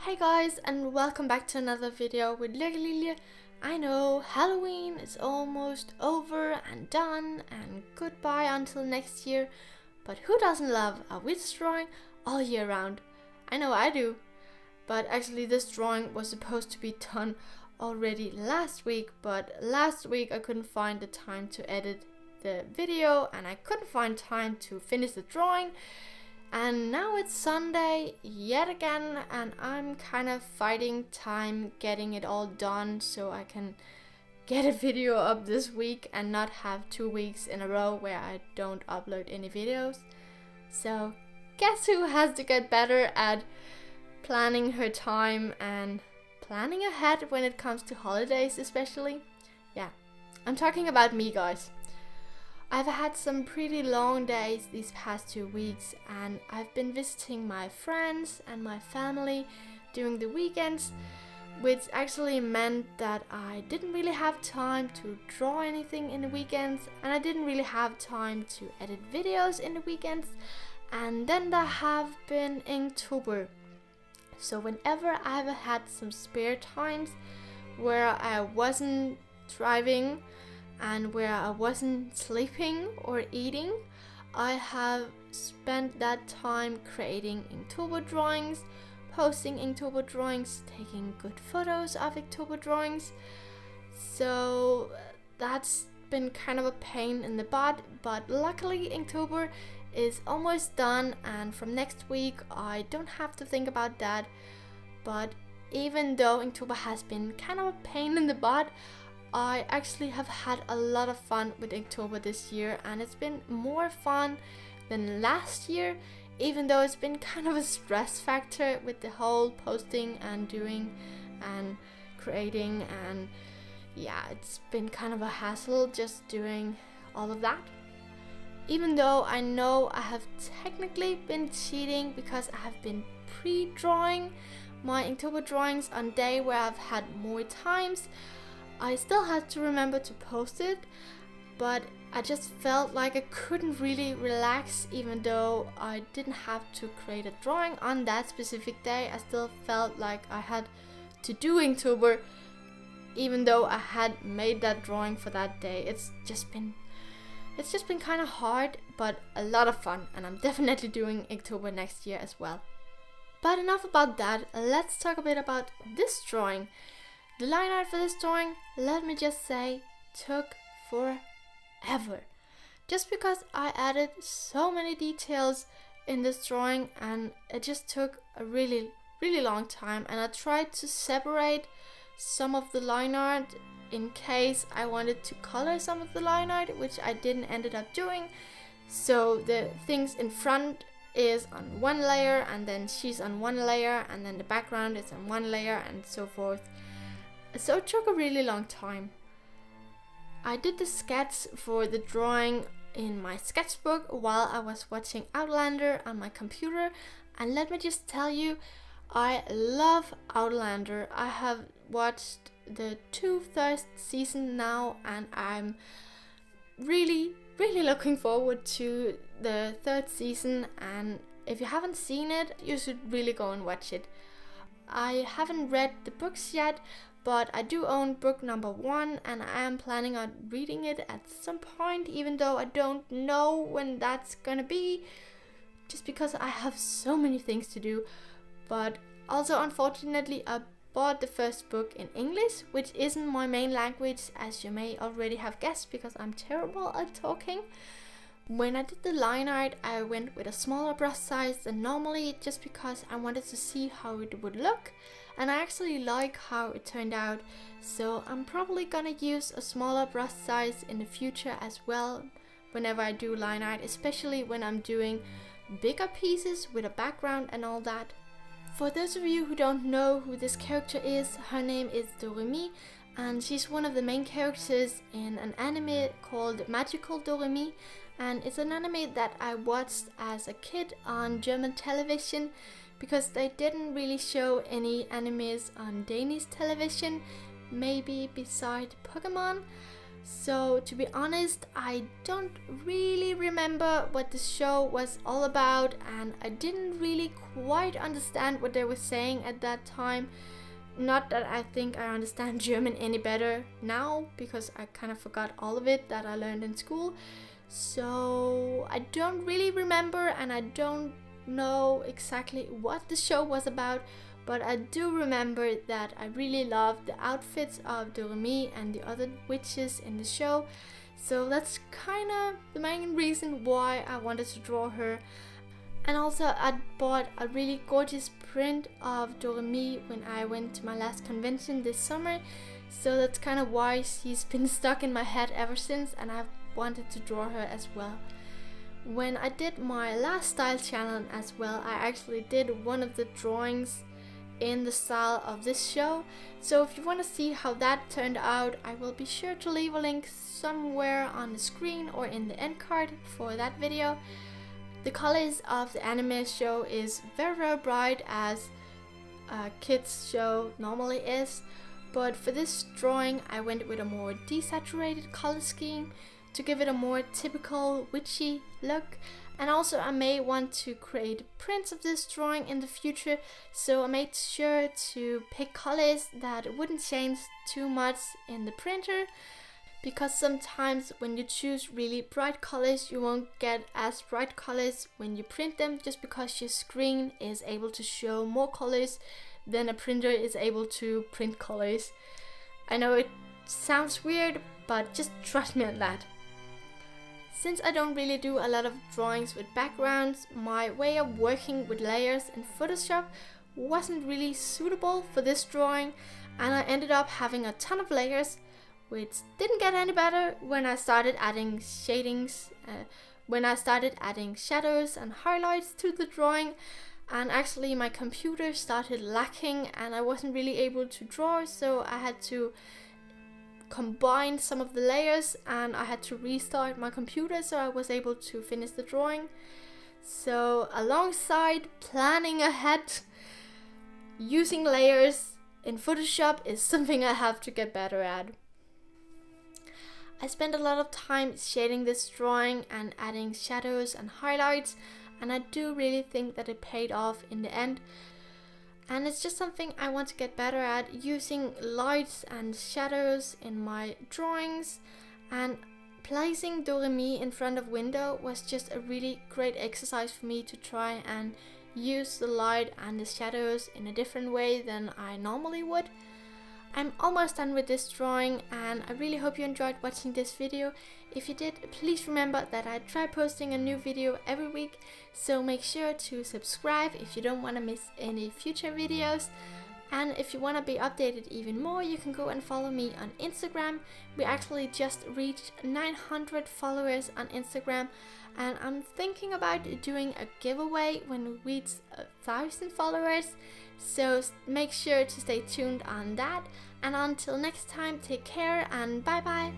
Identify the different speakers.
Speaker 1: Hey guys, and welcome back to another video with Lilia. I know Halloween is almost over and done and goodbye until next year, but who doesn't love a witch drawing all year round? I know I do. But actually this drawing was supposed to be done already last week, but last week I couldn't find the time to edit the video and I couldn't find time to finish the drawing. And now it's Sunday yet again, and I'm kind of fighting time getting it all done so I can get a video up this week and not have 2 weeks in a row where I don't upload any videos. So guess who has to get better at planning her time and planning ahead when it comes to holidays especially? Yeah, I'm talking about me, guys. I've had some pretty long days these past 2 weeks, and I've been visiting my friends and my family during the weekends, which actually meant that I didn't really have time to draw anything in the weekends, and I didn't really have time to edit videos in the weekends, and then there have been Inktober. So whenever I've had some spare times where I wasn't driving and where I wasn't sleeping or eating, I have spent that time creating Inktober drawings, posting Inktober drawings, taking good photos of Inktober drawings. So that's been kind of a pain in the butt, but luckily Inktober is almost done, and from next week I don't have to think about that. But even though Inktober has been kind of a pain in the butt, I actually have had a lot of fun with Inktober this year, and it's been more fun than last year, even though it's been kind of a stress factor with the whole posting and doing and creating, and yeah, it's been kind of a hassle just doing all of that. Even though I know I have technically been cheating because I have been pre-drawing my Inktober drawings on day where I've had more times, I still had to remember to post it, but I just felt like I couldn't really relax. Even though I didn't have to create a drawing on that specific day, I still felt like I had to do Inktober even though I had made that drawing for that day. It's just been kind of hard, but a lot of fun, and I'm definitely doing Inktober next year as well. But enough about that, let's talk a bit about this drawing. The line art for this drawing, let me just say, took forever. Just because I added so many details in this drawing, and it just took a really long time, and I tried to separate some of the line art in case I wanted to color some of the line art, which I didn't ended up doing. So the things in front is on one layer, and then she's on one layer, and then the background is on one layer, and so forth. So it took a really long time. I did the sketch for the drawing in my sketchbook while I was watching Outlander on my computer, and let me just tell you, I love Outlander. I have watched the 2 season now, and I'm really looking forward to the 3rd season, and if you haven't seen it, you should really go and watch it. I haven't read the books yet, but I do own book number 1, and I am planning on reading it at some point, even though I don't know when that's gonna be, just because I have so many things to do. But also, unfortunately, I bought the first book in English, which isn't my main language, as you may already have guessed, because I'm terrible at talking. When I did the line art, I went with a smaller brush size than normally, just because I wanted to see how it would look, and I actually like how it turned out, so I'm probably gonna use a smaller brush size in the future as well whenever I do line art, especially when I'm doing bigger pieces with a background and all that. For those of you who don't know who this character is, her name is Doremi, and she's one of the main characters in an anime called Magical Doremi, and it's an anime that I watched as a kid on German television because they didn't really show any animes on Danish television, maybe beside Pokemon. So to be honest, I don't really remember what the show was all about, and I didn't really quite understand what they were saying at that time. Not that I think I understand German any better now, because I kind of forgot all of it that I learned in school. So I don't really remember, and I don't know exactly what the show was about, but I do remember that I really loved the outfits of Doremi and the other witches in the show. So that's kind of the main reason why I wanted to draw her. And also I bought a really gorgeous print of Doremi when I went to my last convention this summer. So that's kind of why she's been stuck in my head ever since, and I've wanted to draw her as well. When I did my last style challenge as well, I actually did one of the drawings in the style of this show. So if you want to see how that turned out, I will be sure to leave a link somewhere on the screen or in the end card for that video. The colors of the anime show is very bright, as a kids show normally is, but for this drawing I went with a more desaturated color scheme to give it a more typical witchy look. And also I may want to create prints of this drawing in the future, so I made sure to pick colors that wouldn't change too much in the printer, because sometimes when you choose really bright colors, you won't get as bright colors when you print them, just because your screen is able to show more colors than a printer is able to print colors. I know it sounds weird, but just trust me on that. Since I don't really do a lot of drawings with backgrounds, my way of working with layers in Photoshop wasn't really suitable for this drawing, and I ended up having a ton of layers, which didn't get any better when I started adding shadings, when I started adding shadows and highlights to the drawing. And actually my computer started lacking and I wasn't really able to draw, so I had to combine some of the layers and I had to restart my computer so I was able to finish the drawing. So alongside planning ahead, using layers in Photoshop is something I have to get better at. I spent a lot of time shading this drawing and adding shadows and highlights, and I do really think that it paid off in the end. And it's just something I want to get better at, using lights and shadows in my drawings. And placing Doremi in front of window was just a really great exercise for me to try and use the light and the shadows in a different way than I normally would. I'm almost done with this drawing, and I really hope you enjoyed watching this video. If you did, please remember that I try posting a new video every week, so make sure to subscribe if you don't want to miss any future videos. And if you want to be updated even more, you can go and follow me on Instagram. We actually just reached 900 followers on Instagram, and I'm thinking about doing a giveaway when we reach 1,000 followers. So make sure to stay tuned on that. And until next time, take care and bye bye.